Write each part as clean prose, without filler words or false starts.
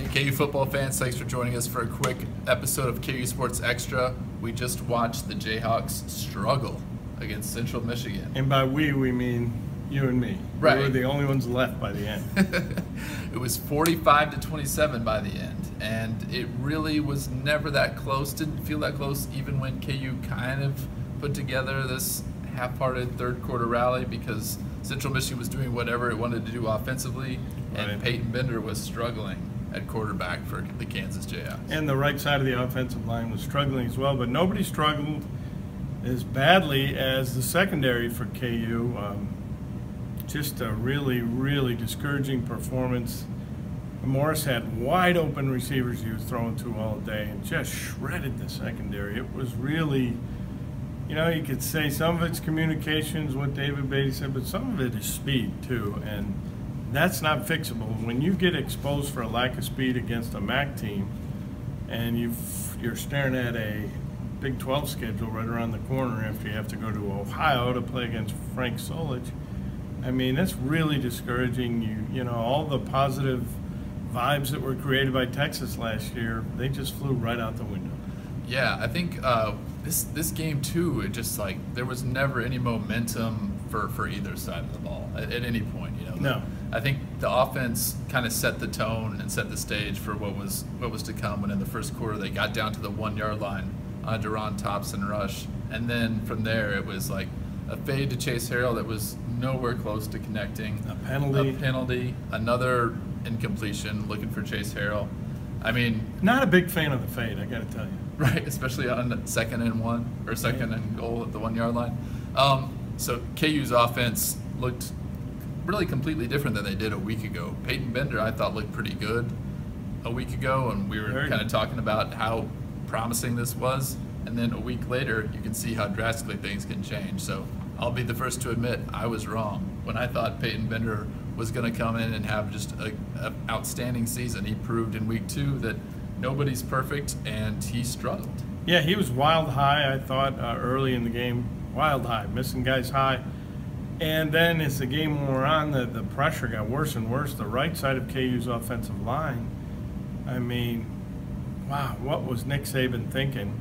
Hey, KU football fans, thanks for joining us for a quick episode of KU Sports Extra. We just watched the Jayhawks struggle against Central Michigan. And by we mean you and me. Right. We were the only ones left by the end. It was 45-27 by the end, and it really was never that close. Didn't feel that close even when KU kind of put together this half-hearted third-quarter rally because Central Michigan was doing whatever it wanted to do offensively, and Right. Payton Bender was struggling at quarterback for the Kansas Jayhawks. And the right side of the offensive line was struggling as well, but nobody struggled as badly as the secondary for KU. Just a really, really discouraging performance. Morris had wide open receivers he was throwing to all day and just shredded the secondary. It was really, you know, you could say some of it's communications, what David Beatty said, but some of it is speed too, and that's not fixable. When you get exposed for a lack of speed against a MAC team and you're staring at a Big 12 schedule right around the corner after you have to go to Ohio to play against Frank Solich, I mean, that's really discouraging. You know, all the positive vibes that were created by Texas last year, they just flew right out the window. Yeah, I think this game too, it just like there was never any momentum for either side of the ball at any point. You know, No. I think the offense kind of set the tone and set the stage for what was to come. When in the first quarter they got down to the 1 yard line on a Duron Thompson rush, and then from there it was like a fade to Chase Harrell that was nowhere close to connecting. A penalty, another incompletion looking for Chase Harrell. I mean, not a big fan of the fade, I got to tell you. right, especially on second and goal at the 1 yard line. So KU's offense looked really completely different than they did a week ago. Payton Bender, I thought, looked pretty good a week ago, and we were kind of talking about how promising this was. And then a week later, you can see how drastically things can change. So I'll be the first to admit I was wrong. When I thought Payton Bender was going to come in and have just an outstanding season, he proved in week 2 that nobody's perfect, and he struggled. Yeah, he was wild high, I thought, early in the game. Wild high, missing guys high. And then as the game wore on, the pressure got worse and worse. The right side of KU's offensive line, I mean, wow, what was Nick Saban thinking,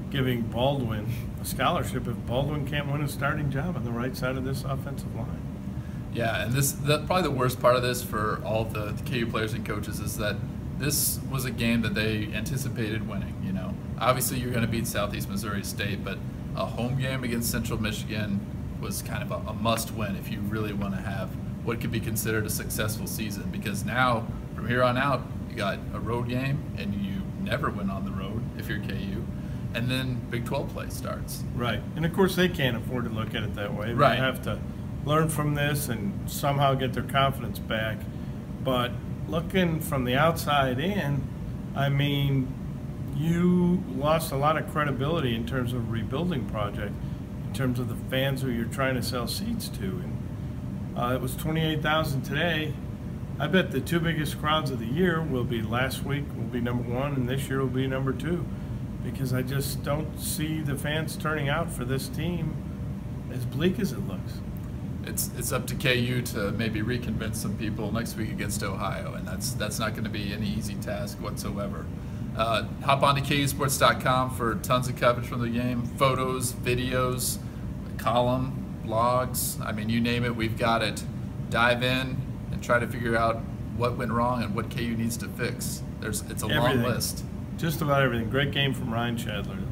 giving Baldwin a scholarship if Baldwin can't win a starting job on the right side of this offensive line? Yeah, and probably the worst part of this for all of the KU players and coaches is that this was a game that they anticipated winning. You know, obviously you're going to beat Southeast Missouri State, but a home game against Central Michigan was kind of a must-win if you really want to have what could be considered a successful season. Because now, from here on out, you got a road game, and you never win on the road if you're KU, and then Big 12 play starts. Right, and of course they can't afford to look at it that way. Right. They have to learn from this and somehow get their confidence back. But looking from the outside in, I mean, you lost a lot of credibility in terms of a rebuilding project, in terms of the fans who you're trying to sell seats to. And it was 28,000 today. I bet the 2 biggest crowds of the year will be last week will be number 1, and this year will be number 2, because I just don't see the fans turning out for this team as bleak as it looks. It's up to KU to maybe reconvince some people next week against Ohio, and that's not going to be any easy task whatsoever. Hop on to KUsports.com for tons of coverage from the game, photos, videos, column, blogs. I mean, you name it, we've got it. Dive in and try to figure out what went wrong and what KU needs to fix. It's a long list. Just about everything. Great game from Ryan Shadler.